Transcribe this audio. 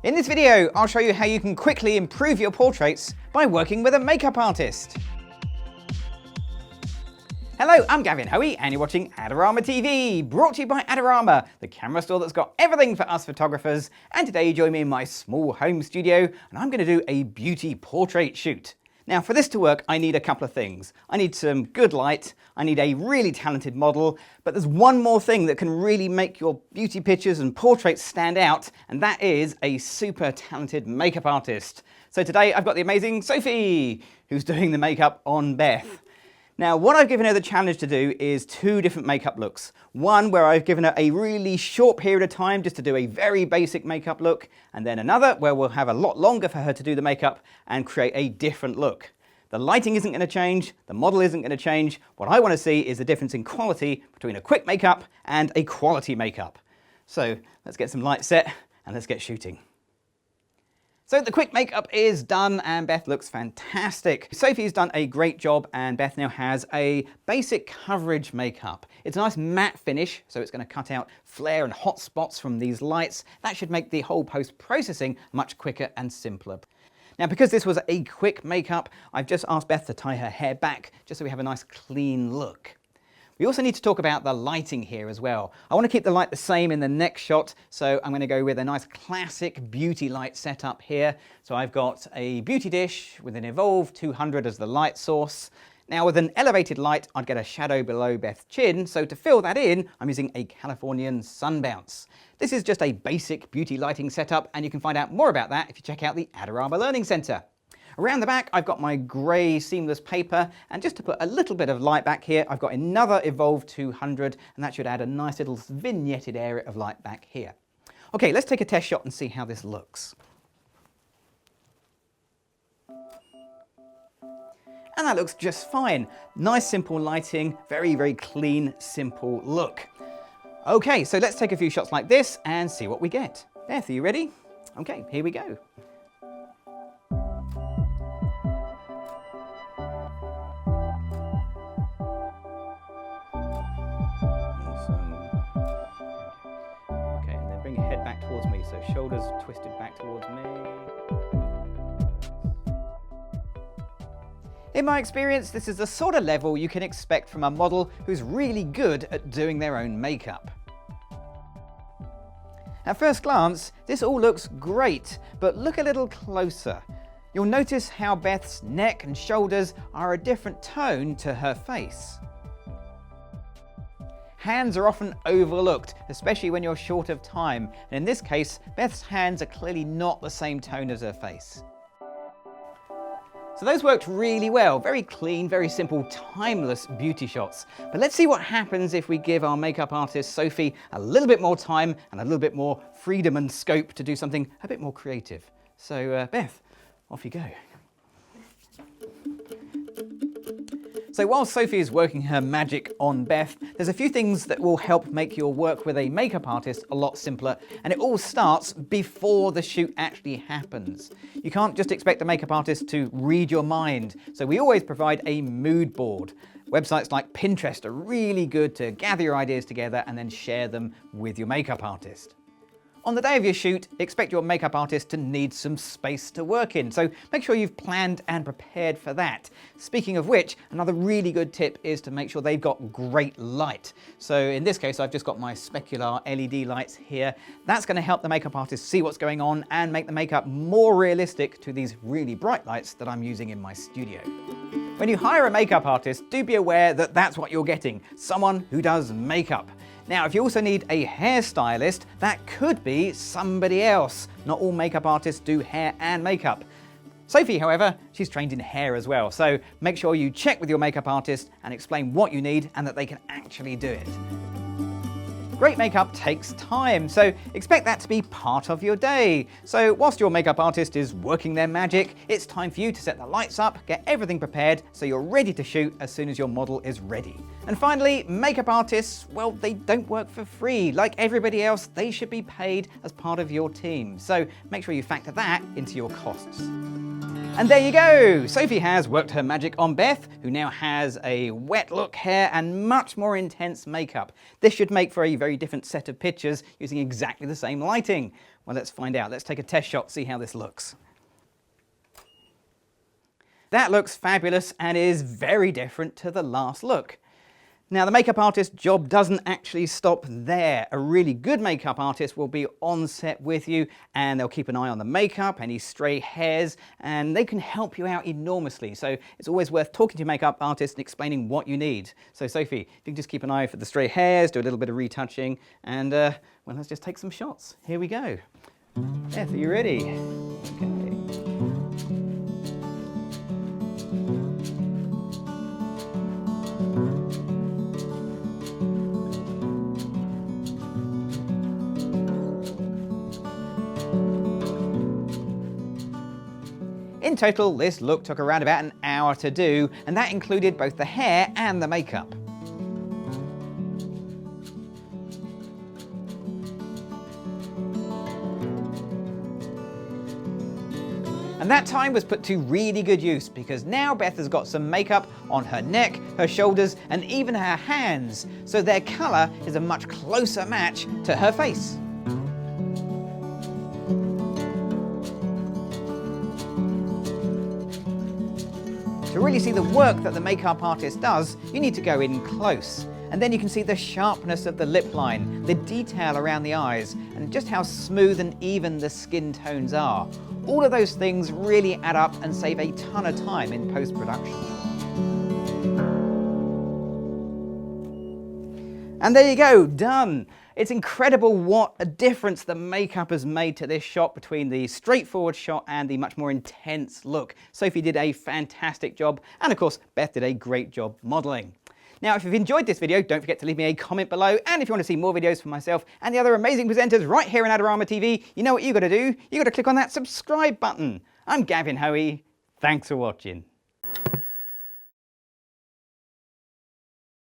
In this video, I'll show you how you can quickly improve your portraits by working with a makeup artist. Hello, I'm Gavin Hoey and you're watching Adorama TV, brought to you by Adorama, the camera store that's got everything for us photographers. And today you join me in my small home studio and I'm going to do a beauty portrait shoot. Now for this to work, I need a couple of things. I need some good light, I need a really talented model, but there's one more thing that can really make your beauty pictures and portraits stand out, and that is a super talented makeup artist. So today I've got the amazing Sophie, who's doing the makeup on Beth. Now what I've given her the challenge to do is two different makeup looks. One where I've given her a really short period of time just to do a very basic makeup look, and then another where we'll have a lot longer for her to do the makeup and create a different look. The lighting isn't going to change, the model isn't going to change. What I want to see is the difference in quality between a quick makeup and a quality makeup. So let's get some light set and let's get shooting. So the quick makeup is done and Beth looks fantastic. Sophie's done a great job and Beth now has a basic coverage makeup. It's a nice matte finish, so it's going to cut out flare and hot spots from these lights. That should make the whole post-processing much quicker and simpler. Now because this was a quick makeup, I've just asked Beth to tie her hair back just so we have a nice clean look. We also need to talk about the lighting here as well. I want to keep the light the same in the next shot, so I'm going to go with a nice classic beauty light setup here. So I've got a beauty dish with an eVOLV 200 as the light source. Now with an elevated light, I'd get a shadow below Beth's chin, so to fill that in, I'm using a Californian Sunbounce. This is just a basic beauty lighting setup, and you can find out more about that if you check out the Adorama Learning Center. Around the back, I've got my grey seamless paper, and just to put a little bit of light back here, I've got another eVOLV 200, and that should add a nice little vignetted area of light back here. Okay, let's take a test shot and see how this looks. And that looks just fine. Nice simple lighting, very, very clean, simple look. Okay, so let's take a few shots like this and see what we get. Beth, are you ready? Okay, here we go. Okay, and then bring your head back towards me, so shoulders twisted back towards me. In my experience, this is the sort of level you can expect from a model who's really good at doing their own makeup. At first glance, this all looks great, but look a little closer. You'll notice how Beth's neck and shoulders are a different tone to her face. Hands are often overlooked, especially when you're short of time, and in this case, Beth's hands are clearly not the same tone as her face. So those worked really well, very clean, very simple, timeless beauty shots. But let's see what happens if we give our makeup artist Sophie a little bit more time and a little bit more freedom and scope to do something a bit more creative. So Beth, off you go. So while Sophie is working her magic on Beth, there's a few things that will help make your work with a makeup artist a lot simpler, and it all starts before the shoot actually happens. You can't just expect a makeup artist to read your mind, so we always provide a mood board. Websites like Pinterest are really good to gather your ideas together and then share them with your makeup artist. On the day of your shoot, expect your makeup artist to need some space to work in, so make sure you've planned and prepared for that. Speaking of which, another really good tip is to make sure they've got great light. So in this case, I've just got my specular LED lights here. That's going to help the makeup artist see what's going on and make the makeup more realistic to these really bright lights that I'm using in my studio. When you hire a makeup artist, do be aware that that's what you're getting, someone who does makeup. Now, if you also need a hairstylist, that could be somebody else. Not all makeup artists do hair and makeup. Sophie, however, she's trained in hair as well, so make sure you check with your makeup artist and explain what you need and that they can actually do it. Great makeup takes time, so expect that to be part of your day. So whilst your makeup artist is working their magic, it's time for you to set the lights up, get everything prepared so you're ready to shoot as soon as your model is ready. And finally, makeup artists, well, they don't work for free. Like everybody else, they should be paid as part of your team. So make sure you factor that into your costs. And there you go! Sophie has worked her magic on Beth, who now has a wet look hair and much more intense makeup. This should make for a very different set of pictures using exactly the same lighting. Well, let's find out. Let's take a test shot, see how this looks. That looks fabulous and is very different to the last look. Now, the makeup artist's job doesn't actually stop there. A really good makeup artist will be on set with you and they'll keep an eye on the makeup, any stray hairs, and they can help you out enormously. So it's always worth talking to your makeup artist and explaining what you need. So Sophie, if you can just keep an eye for the stray hairs, do a little bit of retouching, and well, let's just take some shots. Here we go. Beth, are you ready? Okay. In total, this look took around about an hour to do, and that included both the hair and the makeup. And that time was put to really good use because now Beth has got some makeup on her neck, her shoulders, and even her hands, so their colour is a much closer match to her face. To really see the work that the makeup artist does, you need to go in close. And then you can see the sharpness of the lip line, the detail around the eyes, and just how smooth and even the skin tones are. All of those things really add up and save a ton of time in post-production. And there you go, done. It's incredible what a difference the makeup has made to this shot between the straightforward shot and the much more intense look. Sophie did a fantastic job, and of course, Beth did a great job modeling. Now, if you've enjoyed this video, don't forget to leave me a comment below, and if you want to see more videos from myself and the other amazing presenters right here on Adorama TV, you know what you got to do. You got to click on that subscribe button. I'm Gavin Hoey. Thanks for watching.